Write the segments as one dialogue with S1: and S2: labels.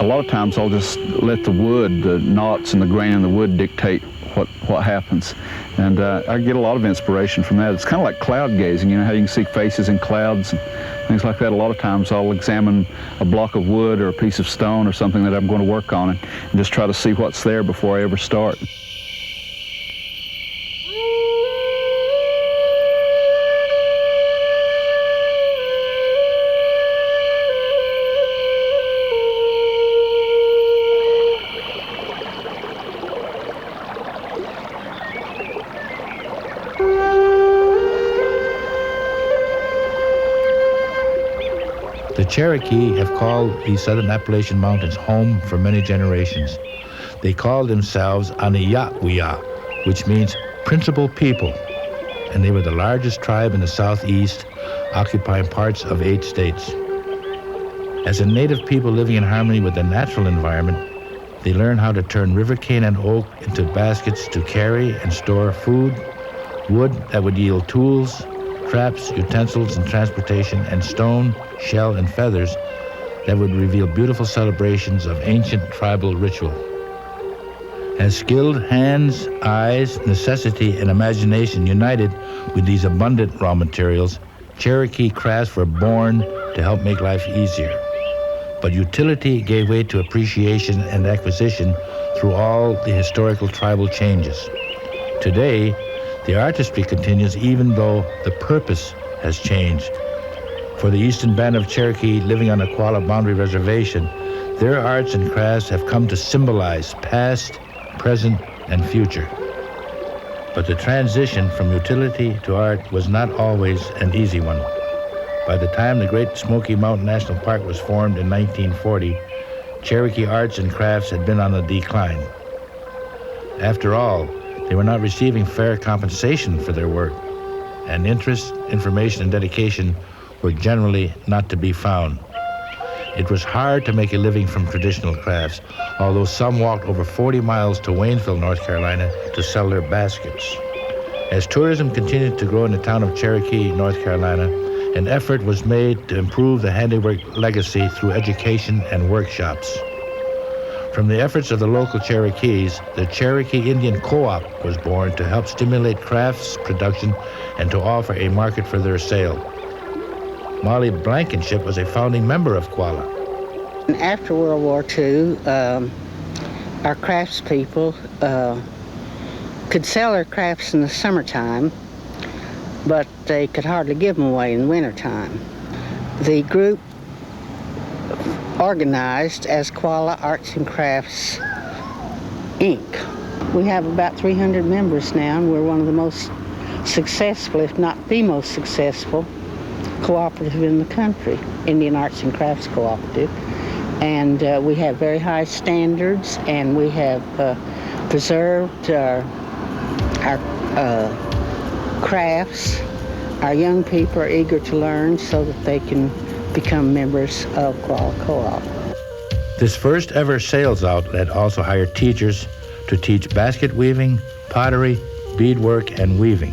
S1: a lot of times I'll just let the wood, the knots and the grain in the wood dictate what happens. And I get a lot of inspiration from that. It's kind of like cloud gazing, you know, how you can see faces in clouds and things like that. A lot of times I'll examine a block of wood or a piece of stone or something that I'm going to work on and just try to see what's there before I ever start.
S2: The Cherokee have called these southern Appalachian mountains home for many generations. They called themselves Aniyakwia, which means principal people, and they were the largest tribe in the southeast, occupying parts of 8 states. As a native people living in harmony with the natural environment, they learned how to turn river cane and oak into baskets to carry and store food, wood that would yield tools, traps, utensils, and transportation, and stone, shell, and feathers that would reveal beautiful celebrations of ancient tribal ritual. As skilled hands, eyes, necessity, and imagination united with these abundant raw materials, Cherokee crafts were born to help make life easier. But utility gave way to appreciation and acquisition through all the historical tribal changes. Today, the artistry continues even though the purpose has changed. For the Eastern Band of Cherokee living on the Qualla Boundary Reservation, their arts and crafts have come to symbolize past, present, and future. But the transition from utility to art was not always an easy one. By the time the Great Smoky Mountain National Park was formed in 1940, Cherokee arts and crafts had been on a decline. After all, they were not receiving fair compensation for their work, and interest, information, and dedication were generally not to be found. It was hard to make a living from traditional crafts, although some walked over 40 miles to Waynesville, North Carolina, to sell their baskets. As tourism continued to grow in the town of Cherokee, North Carolina, an effort was made to improve the handiwork legacy through education and workshops. From the efforts of the local Cherokees, the Cherokee Indian Co-op was born to help stimulate crafts production and to offer a market for their sale. Molly Blankenship was a founding member of Qualla.
S3: After World War II, our craftspeople could sell their crafts in the summertime, but they could hardly give them away in the wintertime. The group organized as Qualla Arts and Crafts, Inc. We have about 300 members now, and we're one of the most successful, if not the most successful, cooperative in the country, Indian Arts and Crafts Cooperative. And we have very high standards, and we have preserved our crafts. Our young people are eager to learn so that they can become members of Qualla Co-op.
S2: This first ever sales outlet also hired teachers to teach basket weaving, pottery, beadwork, and weaving.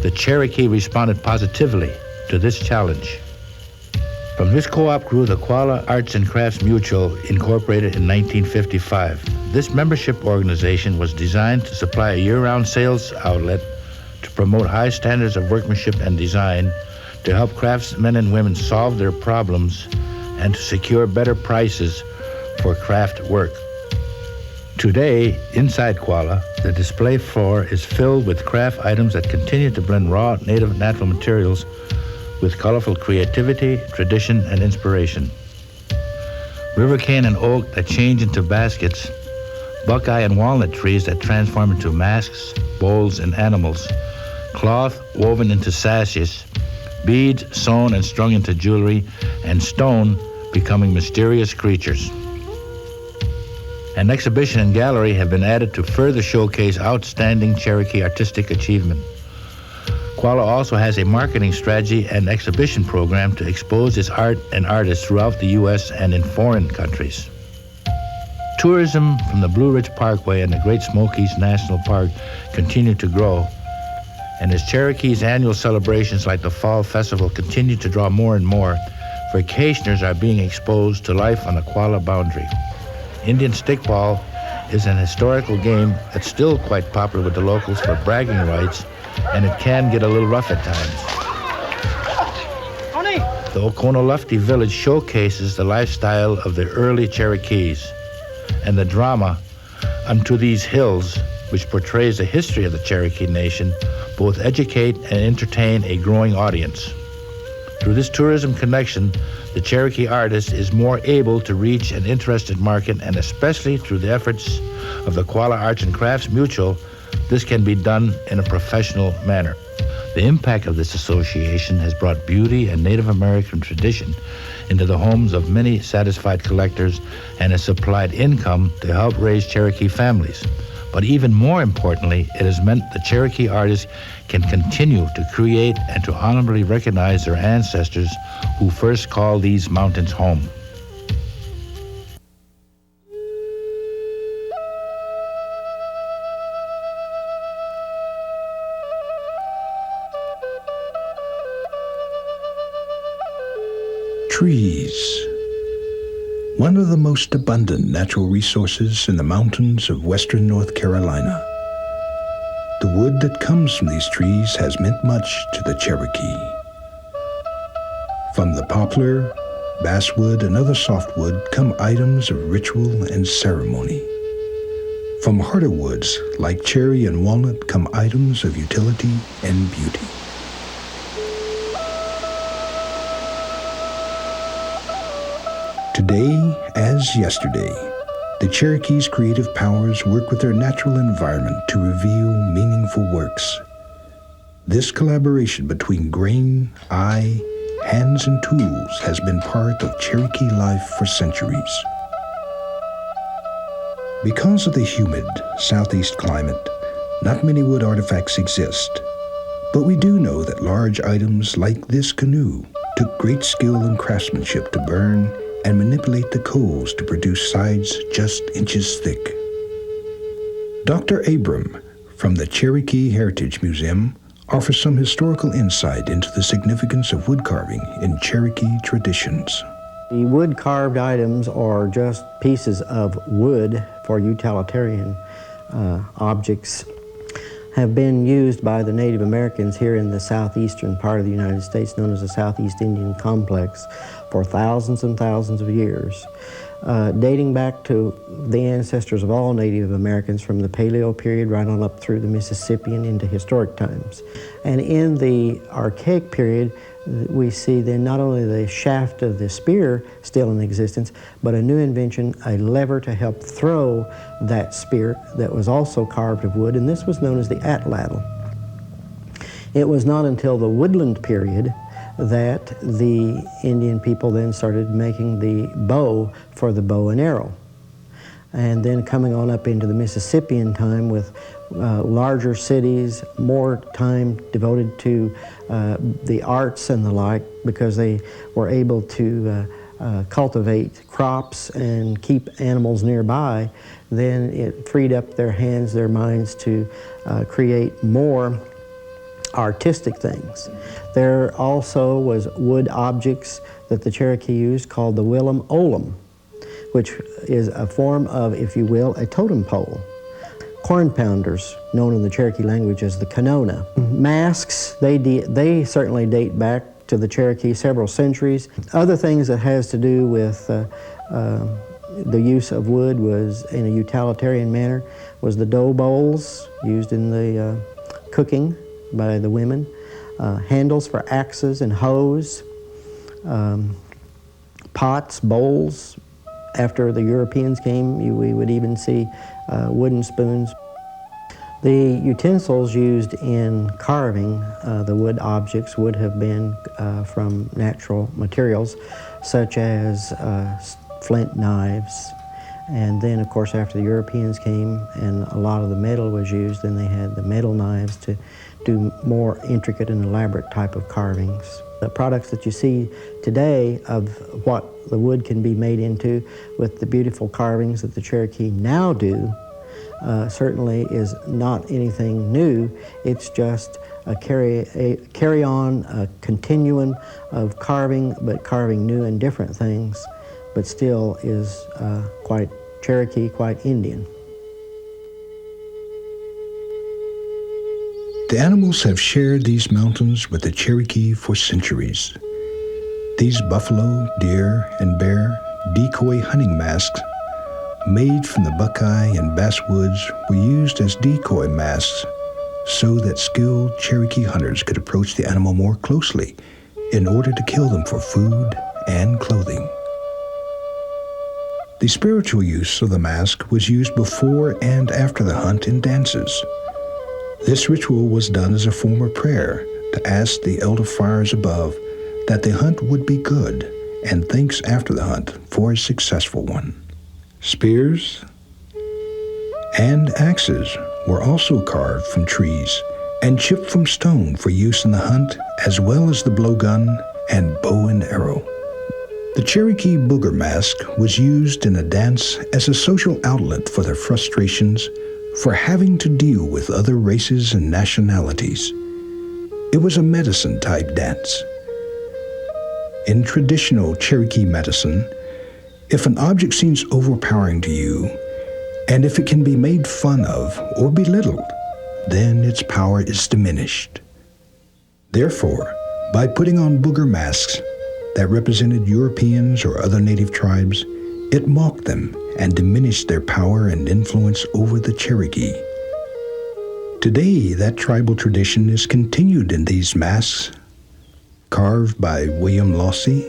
S2: The Cherokee responded positively to this challenge. From this co-op grew the Qualla Arts and Crafts Mutual, incorporated in 1955. This membership organization was designed to supply a year-round sales outlet to promote high standards of workmanship and design, to help craftsmen and women solve their problems, and to secure better prices for craft work. Today, inside Qualla, the display floor is filled with craft items that continue to blend raw, native, natural materials with colorful creativity, tradition, and inspiration. River cane and oak that change into baskets, buckeye and walnut trees that transform into masks, bowls, and animals, cloth woven into sashes, beads sewn and strung into jewelry, and stone becoming mysterious creatures. An exhibition and gallery have been added to further showcase outstanding Cherokee artistic achievement. Qualla also has a marketing strategy and exhibition program to expose its art and artists throughout the U.S. and in foreign countries. Tourism from the Blue Ridge Parkway and the Great Smokies National Park continue to grow, and as Cherokee's annual celebrations like the Fall Festival continue to draw more and more, vacationers are being exposed to life on the Qualla boundary. Indian stickball is an historical game that's still quite popular with the locals for bragging rights, and it can get a little rough at times. The Oconaluftee village showcases the lifestyle of the early Cherokees and the drama Unto These Hills, which portrays the history of the Cherokee Nation, both educate and entertain a growing audience. Through this tourism connection, the Cherokee artist is more able to reach an interested market, and especially through the efforts of the Qualla Arts and Crafts Mutual, this can be done in a professional manner. The impact of this association has brought beauty and Native American tradition into the homes of many satisfied collectors and has supplied income to help raise Cherokee families. But even more importantly, it has meant the Cherokee artists can continue to create and to honorably recognize their ancestors who first called these mountains home.
S4: Trees. One of the most abundant natural resources in the mountains of western North Carolina. The wood that comes from these trees has meant much to the Cherokee. From the poplar, basswood, and other softwood come items of ritual and ceremony. From harder woods like cherry and walnut come items of utility and beauty. Today, as yesterday, the Cherokee's creative powers work with their natural environment to reveal meaningful works. This collaboration between grain, eye, hands, and tools has been part of Cherokee life for centuries. Because of the humid southeast climate, not many wood artifacts exist, but we do know that large items like this canoe took great skill and craftsmanship to burn and manipulate the coals to produce sides just inches thick. Dr. Abram from the Cherokee Heritage Museum offers some historical insight into the significance of wood carving in Cherokee traditions.
S5: The wood carved items are just pieces of wood for utilitarian objects, have been used by the Native Americans here in the southeastern part of the United States, known as the Southeast Indian Complex, for thousands and thousands of years, dating back to the ancestors of all Native Americans from the Paleo period right on up through the Mississippian into historic times. And in the Archaic period, we see then not only the shaft of the spear still in existence, but a new invention, a lever to help throw that spear that was also carved of wood, and this was known as the atlatl. It was not until the woodland period that the Indian people then started making the bow for the bow and arrow. And then coming on up into the Mississippian time with larger cities, more time devoted to the arts and the like, because they were able to cultivate crops and keep animals nearby, then it freed up their hands, their minds to create more artistic things. There also was wood objects that the Cherokee used called the Willem Olem, which is a form of, if you will, a totem pole. Corn pounders, known in the Cherokee language as the kanona. Masks, they certainly date back to the Cherokee several centuries. Other things that has to do with the use of wood was in a utilitarian manner was the dough bowls used in the cooking by the women, handles for axes and hoes, pots, bowls. After the Europeans came, we would even see wooden spoons. The utensils used in carving the wood objects would have been from natural materials, such as flint knives. And then, of course, after the Europeans came and a lot of the metal was used, then they had the metal knives to do more intricate and elaborate type of carvings. The products that you see today of what the wood can be made into with the beautiful carvings that the Cherokee now do certainly is not anything new. It's just carry on a continuum of carving, but carving new and different things, but still is quite Cherokee, quite Indian.
S4: The animals have shared these mountains with the Cherokee for centuries. These buffalo, deer, and bear decoy hunting masks made from the buckeye and basswoods were used as decoy masks so that skilled Cherokee hunters could approach the animal more closely in order to kill them for food and clothing. The spiritual use of the mask was used before and after the hunt in dances. This ritual was done as a form of prayer to ask the elder fires above that the hunt would be good, and thanks after the hunt for a successful one. Spears and axes were also carved from trees and chipped from stone for use in the hunt, as well as the blowgun and bow and arrow. The Cherokee booger mask was used in a dance as a social outlet for their frustrations for having to deal with other races and nationalities. It was a medicine-type dance. In traditional Cherokee medicine, if an object seems overpowering to you, and if it can be made fun of or belittled, then its power is diminished. Therefore, by putting on booger masks that represented Europeans or other native tribes, it mocked them and diminished their power and influence over the Cherokee. Today, that tribal tradition is continued in these masks, carved by William Lossy,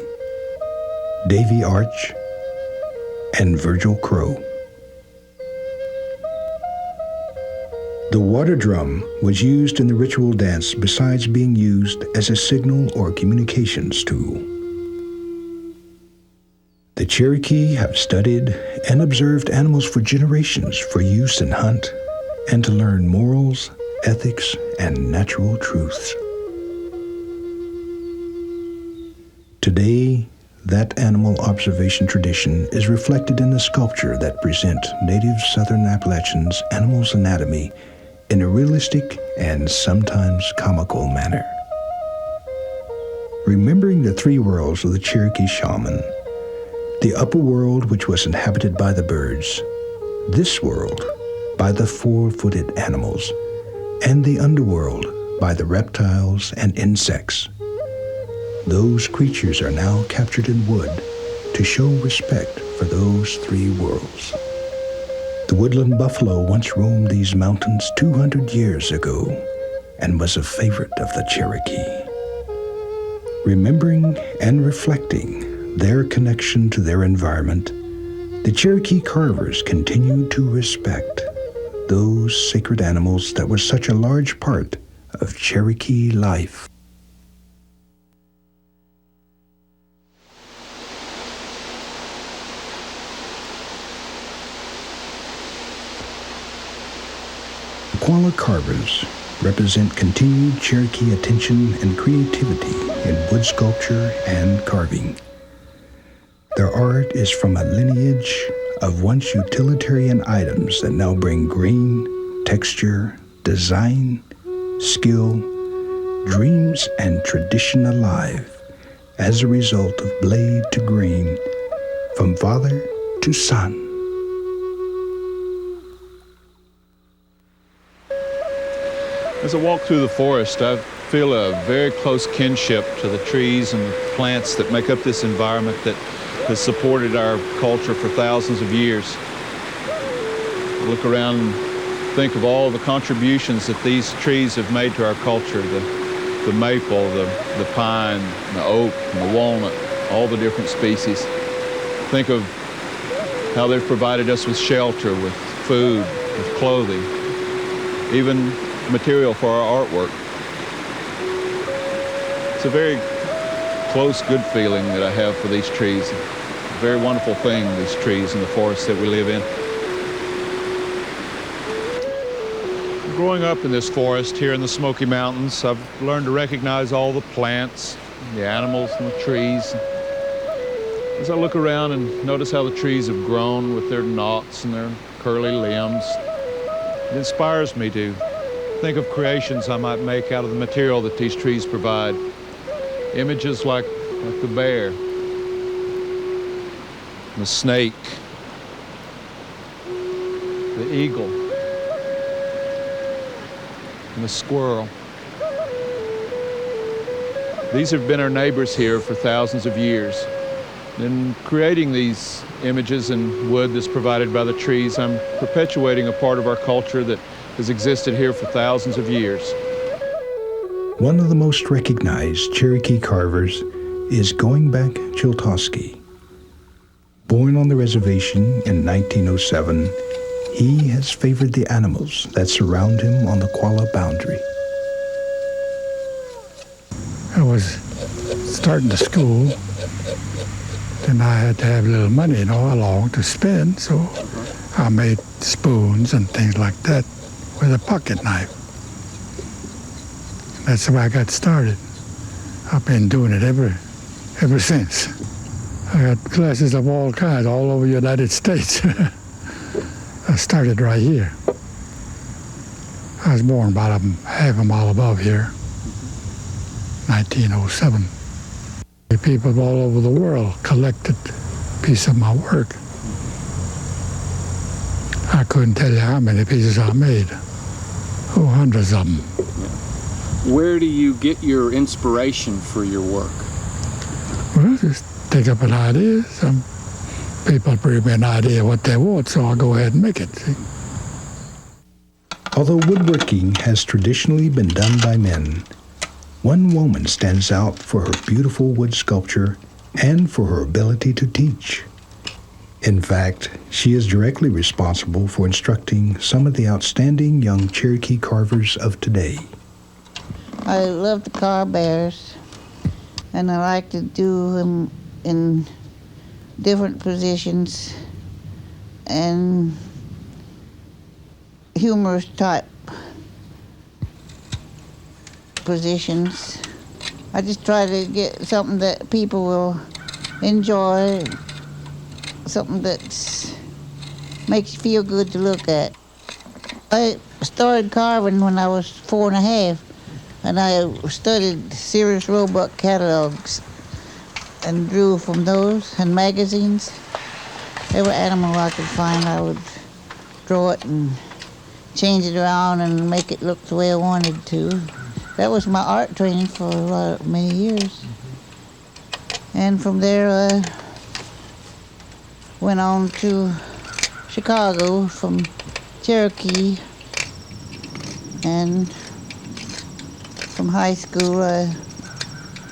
S4: Davy Arch, and Virgil Crowe. The water drum was used in the ritual dance besides being used as a signal or communications tool. The Cherokee have studied and observed animals for generations for use in hunt and to learn morals, ethics, and natural truths. Today, that animal observation tradition is reflected in the sculpture that present native Southern Appalachians' animals' anatomy in a realistic and sometimes comical manner. Remembering the three worlds of the Cherokee shaman, the upper world which was inhabited by the birds, this world by the four-footed animals, and the underworld by the reptiles and insects. Those creatures are now captured in wood to show respect for those three worlds. The woodland buffalo once roamed these mountains 200 years ago and was a favorite of the Cherokee. Remembering and reflecting their connection to their environment, the Cherokee carvers continue to respect those sacred animals that were such a large part of Cherokee life. The Qualla carvers represent continued Cherokee attention and creativity in wood sculpture and carving. Their art is from a lineage of once utilitarian items that now bring grain, texture, design, skill, dreams, and tradition alive as a result of blade to grain, from father to son.
S1: As I walk through the forest, I feel a very close kinship to the trees and the plants that make up this environment that has supported our culture for thousands of years. Look around and think of all the contributions that these trees have made to our culture, the maple, the pine, the oak, and the walnut, all the different species. Think of how they've provided us with shelter, with food, with clothing, even material for our artwork. It's a very close, good feeling that I have for these trees. A very wonderful thing, these trees in the forest that we live in. Growing up in this forest here in the Smoky Mountains, I've learned to recognize all the plants, the animals, and the trees. As I look around and notice how the trees have grown with their knots and their curly limbs, it inspires me to
S6: think of creations I might make out of the material that these trees provide. Images like the bear, the snake, the eagle, and the squirrel. These have been our neighbors here for thousands of years. In creating these images in wood that's provided by the trees, I'm perpetuating a part of our culture that has existed here for thousands of years.
S4: One of the most recognized Cherokee carvers is Going Back Chiltosky. Born on the reservation in 1907, he has favored the animals that surround him on the Qualla boundary.
S7: I was starting to school, then I had to have a little money, along to spend, so I made spoons and things like that with a pocket knife. That's how I got started. I've been doing it ever since. I got classes of all kinds all over the United States. I started right here. I was born about half a mile above here, 1907. People all over the world collected a piece of my work. I couldn't tell you how many pieces I made. Oh, hundreds of them.
S8: Where do you get your inspiration for your work?
S7: Well, just take up an idea. Some people bring me an idea what they want, so I'll go ahead and make it. See?
S4: Although woodworking has traditionally been done by men, one woman stands out for her beautiful wood sculpture and for her ability to teach. In fact, she is directly responsible for instructing some of the outstanding young Cherokee carvers of today.
S9: I love to carve bears, and I like to do them in different positions and humorous type positions. I just try to get something that people will enjoy, something that makes you feel good to look at. I started carving when I was 4 and a half, and I studied Sears Roebuck catalogs and drew from those and magazines. Every animal I could find, I would draw it and change it around and make it look the way I wanted to. That was my art training for many years. And from there, I went on to Chicago from Cherokee, and from high school, I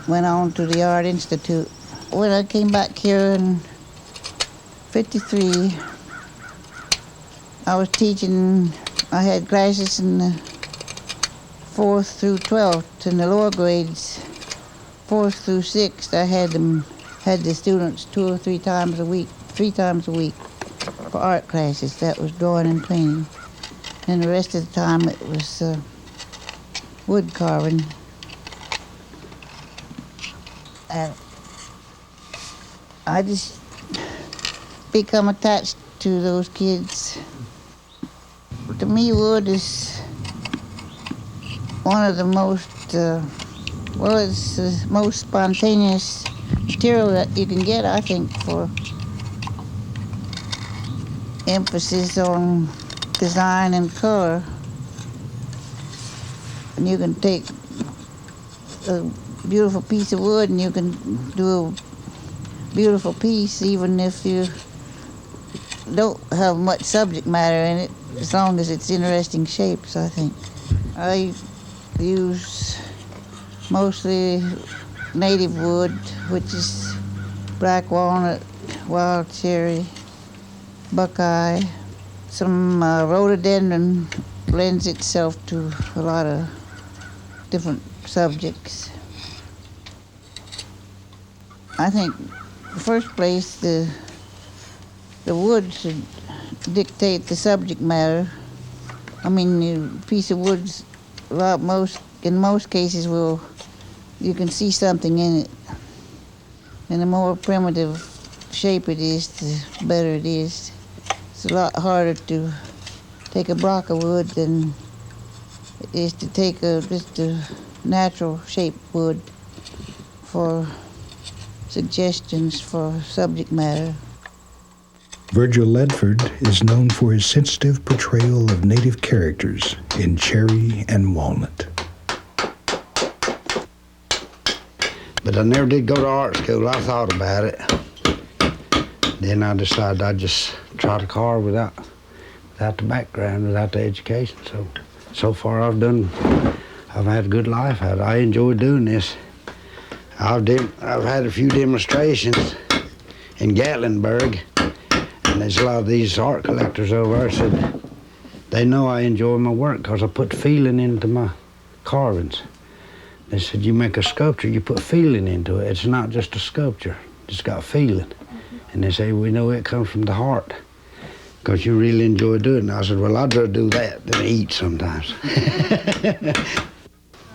S9: went on to the Art Institute. When I came back here in '53, I was teaching. I had classes in the 4th through 12th in the lower grades. 4th through 6th, I had the students 2 or 3 times a week, 3 times a week for art classes. That was drawing and painting. And the rest of the time it was wood carving. And I just become attached to those kids. To me, wood is one of the most, it's the most spontaneous material that you can get, I think, for emphasis on design and color. And you can take a beautiful piece of wood and you can do a beautiful piece even if you don't have much subject matter in it, as long as it's interesting shapes, I think. I use mostly native wood, which is black walnut, wild cherry, buckeye. Some rhododendron lends itself to a lot of different subjects. I think, in the first place, the wood should dictate the subject matter. I mean, a piece of wood's in most cases, you can see something in it. And the more primitive shape it is, the better it is. It's a lot harder to take a block of wood than is to take just a natural shaped wood for suggestions for subject matter.
S4: Virgil Ledford is known for his sensitive portrayal of native characters in Cherry and Walnut.
S10: But I never did go to art school. I thought about it. Then I decided I'd just try to carve without the background, without the education. So far I've had a good life out of it. I enjoy doing this. I've had a few demonstrations in Gatlinburg, and there's a lot of these art collectors over there said they know I enjoy my work because I put feeling into my carvings. They said, you make a sculpture, you put feeling into it. It's not just a sculpture, it's got feeling. And they say, we know it comes from the heart because you really enjoy doing it. And I said, well, I'd rather do that than eat sometimes.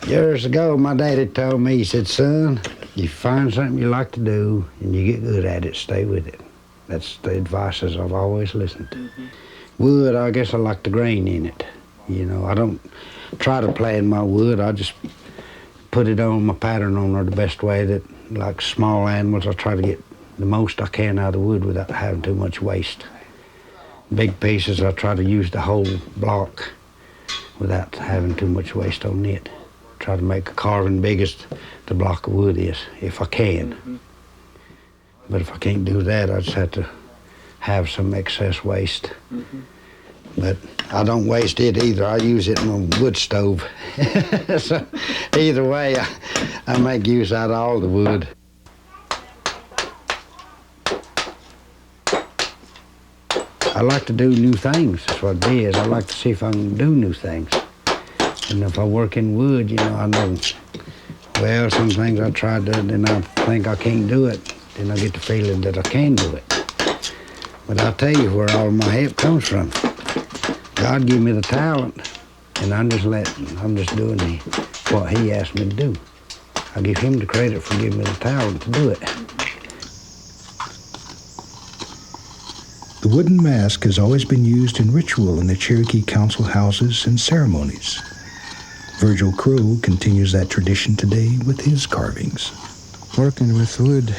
S10: Years ago, my daddy told me, he said, son, you find something you like to do and you get good at it, stay with it. That's the advice I've always listened to. Wood, I guess I like the grain in it. You know, I don't try to plan my wood, I just put it on my pattern on there the best way that, like small animals, I try to get the most I can out of the wood without having too much waste. Big pieces, I try to use the whole block without having too much waste on it. Try to make a carving big as the block of wood is, if I can. But if I can't do that, I just have to have some excess waste. But I don't waste it either. I use it in my wood stove. So either way, I make use out of all the wood. I like to do new things, that's what it is. I like to see if I can do new things. And if I work in wood, you know, I know, well, some things I try to do, then I think I can't do it. Then I get the feeling that I can do it. But I'll tell you where all my help comes from. God gave me the talent, and I'm just doing what he asked me to do. I give him the credit for giving me the talent to do it.
S4: The wooden mask has always been used in ritual in the Cherokee council houses and ceremonies. Virgil Crow continues that tradition today with his carvings.
S11: Working with wood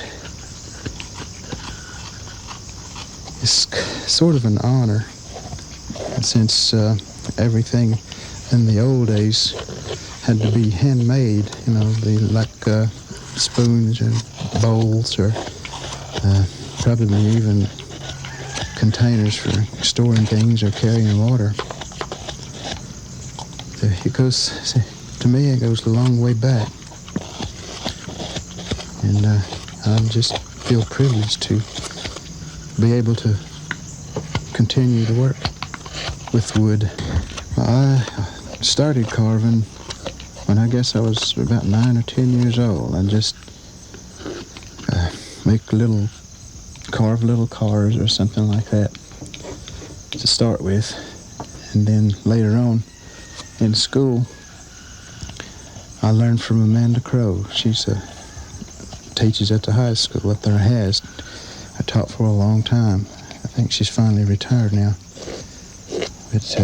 S11: is sort of an honor, since everything in the old days had to be handmade, you know, like spoons and bowls, or probably even containers for storing things or carrying water. It goes, to me, it goes a long way back. And I just feel privileged to be able to continue to work with wood. I started carving when I guess I was about 9 or 10 years old. I just carve little cars or something like that to start with. And then later on in school, I learned from Amanda Crow. She's teaches at the high school up there in Has. I taught for a long time. I think she's finally retired now. But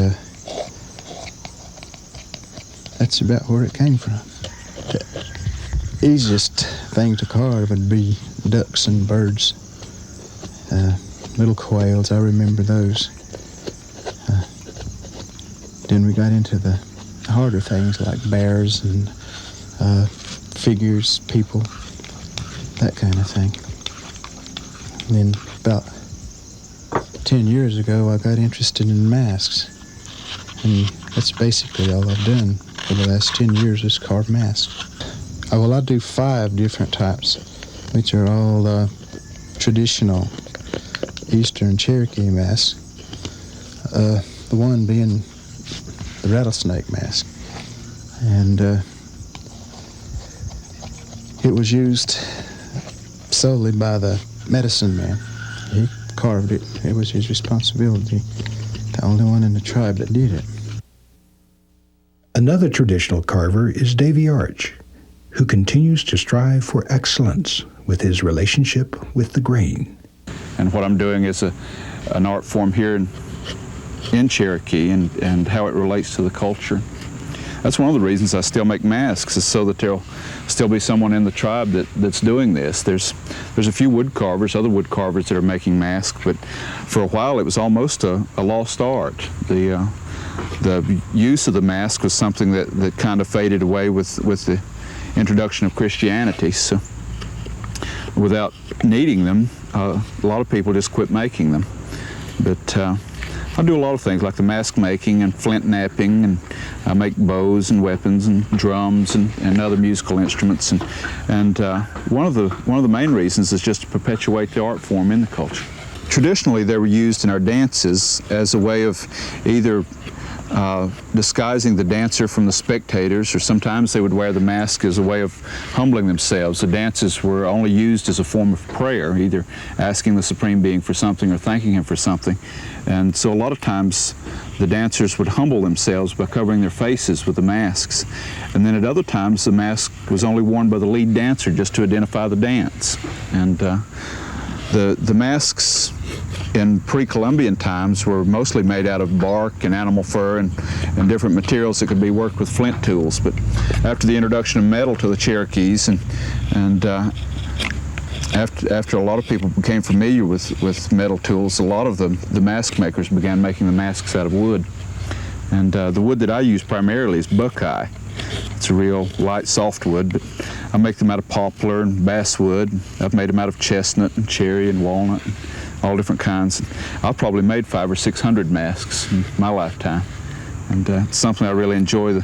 S11: that's about where it came from. The easiest thing to carve would be ducks and birds. Little quails, I remember those. Then we got into the harder things like bears and figures, people, that kind of thing. And then about 10 years ago, I got interested in masks. And that's basically all I've done for the last 10 years is carve masks. Well, I do 5 different types, which are all traditional Eastern Cherokee masks. The one being the rattlesnake mask. And it was used solely by the medicine man. He carved it. It was his responsibility. The only one in the tribe that did it.
S4: Another traditional carver is Davy Arch, who continues to strive for excellence with his relationship with the grain.
S1: And what I'm doing is an art form here in Cherokee and how it relates to the culture. that's one of the reasons I still make masks, is so that there'll still be someone in the tribe that's doing this. There's a few woodcarvers, other woodcarvers that are making masks, but for a while it was almost a lost art. The use of the mask was something that kind of faded away with the introduction of Christianity. So without needing them, a lot of people just quit making them. But I do a lot of things like the mask making and flint knapping, and I make bows and weapons and drums and other musical instruments. And one of the main reasons is just to perpetuate the art form in the culture. Traditionally, they were used in our dances as a way of either disguising the dancer from the spectators, or sometimes they would wear the mask as a way of humbling themselves. The dances were only used as a form of prayer, either asking the Supreme Being for something or thanking him for something. And so a lot of times the dancers would humble themselves by covering their faces with the masks. And then at other times the mask was only worn by the lead dancer just to identify the dance. And the masks in pre-Columbian times were mostly made out of bark and animal fur and different materials that could be worked with flint tools. But after the introduction of metal to the Cherokees and after a lot of people became familiar with metal tools, a lot of the mask makers began making the masks out of wood. And the wood that I use primarily is buckeye. It's a real light, soft wood, but I make them out of poplar and basswood. I've made them out of chestnut and cherry and walnut, and all different kinds. I've probably made 500 or 600 masks in my lifetime, and it's something I really enjoy.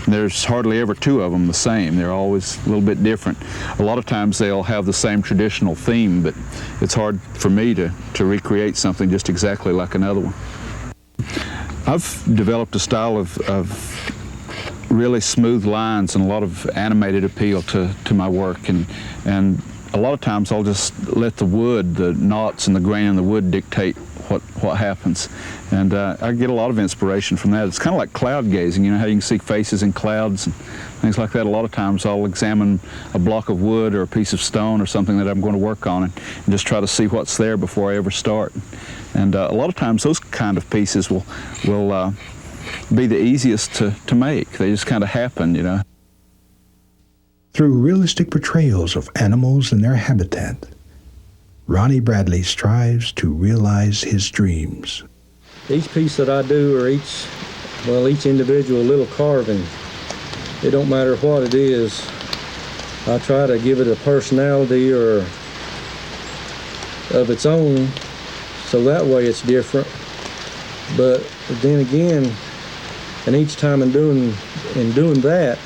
S1: There's hardly ever two of them the same. They're always a little bit different. A lot of times they'll have the same traditional theme, but it's hard for me to recreate something just exactly like another one. I've developed a style of really smooth lines and a lot of animated appeal to my work, and a lot of times I'll just let the wood, the knots and the grain in the wood dictate what happens. And I get a lot of inspiration from that. It's kind of like cloud gazing, you know how you can see faces in clouds and things like that. A lot of times I'll examine a block of wood or a piece of stone or something that I'm going to work on and just try to see what's there before I ever start. And a lot of times those kind of pieces will be the easiest to make. They just kind of happen, you know.
S4: Through realistic portrayals of animals and their habitat, Ronnie Bradley strives to realize his dreams.
S12: Each piece that I do, or each individual little carving, it don't matter what it is, I try to give it a personality or of its own, so that way it's different. But then again, and each time in doing that,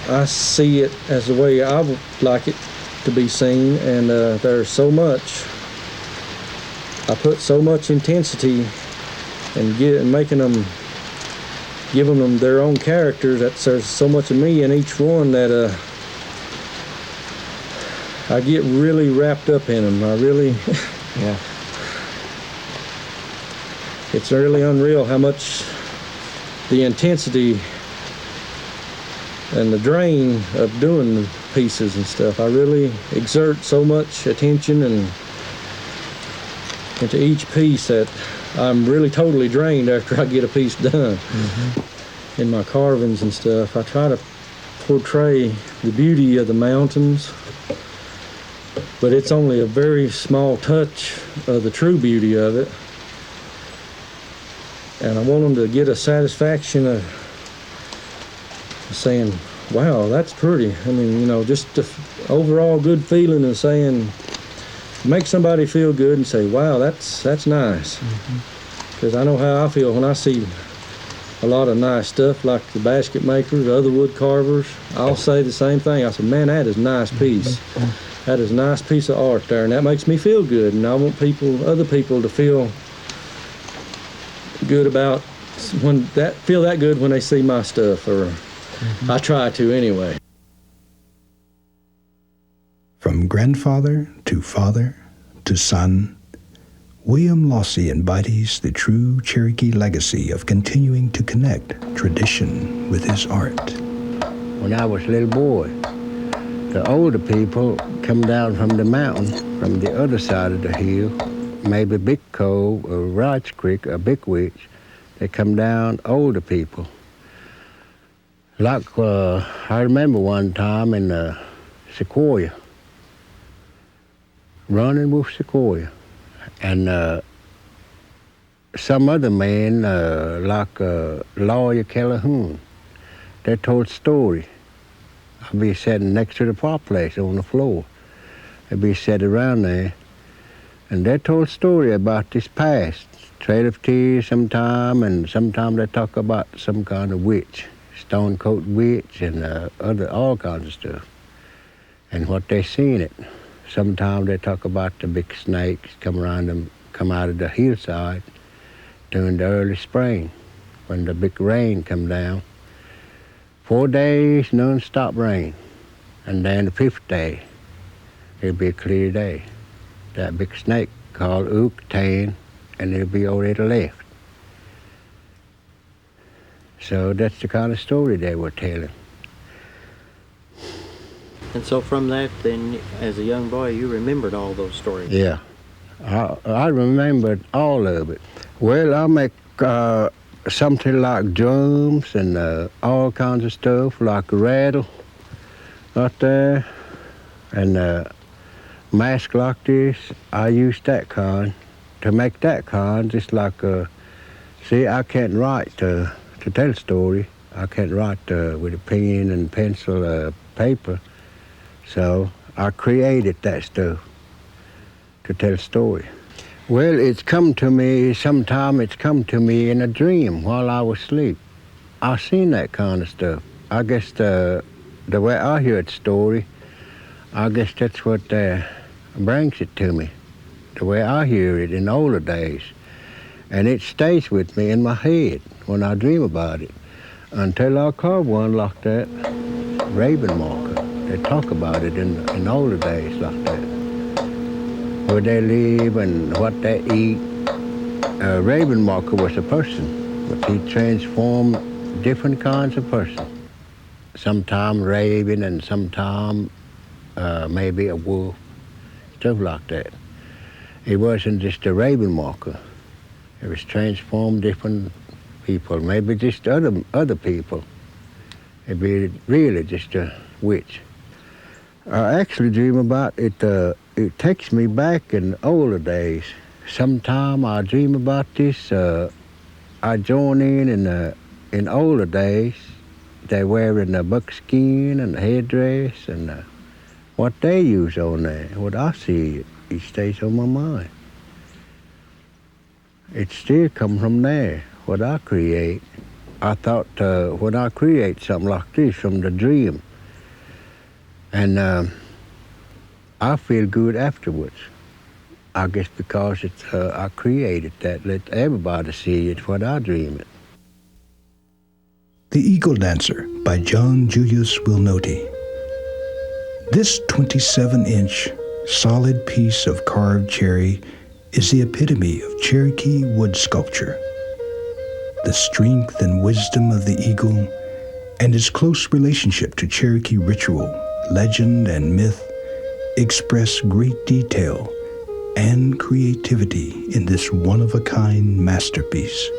S12: I see it as the way I would like it to be seen, and there's so much. I put so much intensity and giving them their own characters. That there's so much of me in each one that I get really wrapped up in them. I really,
S5: Yeah.
S12: It's really unreal how much the intensity and the drain of doing the pieces and stuff. I really exert so much attention and into each piece that I'm really totally drained after I get a piece done. Mm-hmm. In my carvings and stuff, I try to portray the beauty of the mountains, but it's only a very small touch of the true beauty of it. And I want them to get a satisfaction of saying, wow, that's pretty. I mean, you know, just the overall good feeling of saying, make somebody feel good and say, wow, that's nice. Because I know how I feel when I see a lot of nice stuff like the basket makers, other wood carvers. I'll say the same thing. I said, man, that is a nice piece. That is a nice piece of art there, and that makes me feel good. And I want other people to feel good about feel that good when they see my stuff, or I try to anyway.
S4: From grandfather to father to son, William Lossy embodies the true Cherokee legacy of continuing to connect tradition with his art.
S10: When I was a little boy, the older people come down from the mountain, from the other side of the hill, maybe Big Cove or Roach Creek or Big Witch. They come down, older people. Like, I remember one time in Sequoia, running with Sequoia, and some other man, like Lawyer Calhoun, they told story. I'd be sitting next to the fireplace on the floor. They'd be sitting around there, and they told story about this past. Trail of Tears sometime, and sometime they talk about some kind of witch, stone coat witch, and all kinds of stuff, and what they seen it. Sometimes they talk about the big snakes come out of the hillside during the early spring, when the big rain come down. 4 days non-stop rain, and then the 5th day, it'll be a clear day. That big snake called Ooktan, and it'll be already left. So that's the kind of story they were telling.
S13: And so from that, then, as a young boy, you remembered all those stories?
S10: Yeah, I remembered all of it. Well, I make something like drums and all kinds of stuff, like a rattle out there, and mask like this. I use that kind. To make that kind, just like, see, I can't write to tell a story. I can't write with a pen and pencil, paper. So I created that stuff to tell a story. Well, it's come to me, sometime it's come to me in a dream while I was asleep. I seen that kind of stuff. I guess the way I hear the story, I guess that's what brings it to me, the way I hear it in older days. And it stays with me in my head when I dream about it, until I carve one like that, raven marker. They talk about it in older days like that, where they live and what they eat. Raven marker was a person, but he transformed different kinds of person. Sometime raven and sometime maybe a wolf, stuff like that. It wasn't just a raven marker. It was transformed different people, maybe just other people. It'd be really just a witch. I actually dream about it. It takes me back in older days. Sometime I dream about this. I join in older days. They wearing a buckskin and a headdress and what they use on there. What I see, it stays on my mind. It still comes from there, what I create. I thought when I create something like this from the dream, and I feel good afterwards. I guess because it's I created that, let everybody see it, what I dream it.
S4: The Eagle Dancer by John Julius Wilnoti. This 27-inch solid piece of carved cherry is the epitome of Cherokee wood sculpture. The strength and wisdom of the eagle and its close relationship to Cherokee ritual, legend, and myth express great detail and creativity in this one-of-a-kind masterpiece.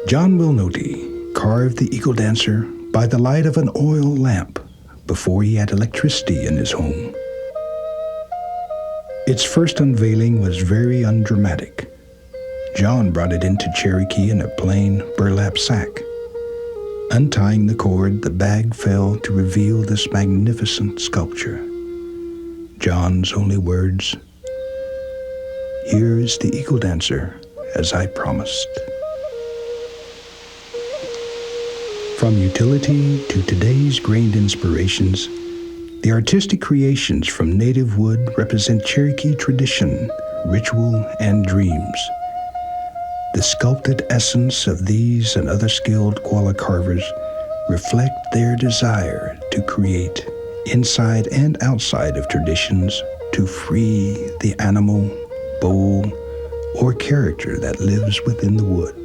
S4: John Wilnoti carved the Eagle Dancer by the light of an oil lamp before he had electricity in his home. Its first unveiling was very undramatic. John brought it into Cherokee in a plain burlap sack. Untying the cord, the bag fell to reveal this magnificent sculpture. John's only words, "Here is the Eagle Dancer, as I promised." From utility to today's grained inspirations, the artistic creations from native wood represent Cherokee tradition, ritual, and dreams. The sculpted essence of these and other skilled Qualla carvers reflect their desire to create, inside and outside of traditions, to free the animal, bowl, or character that lives within the wood.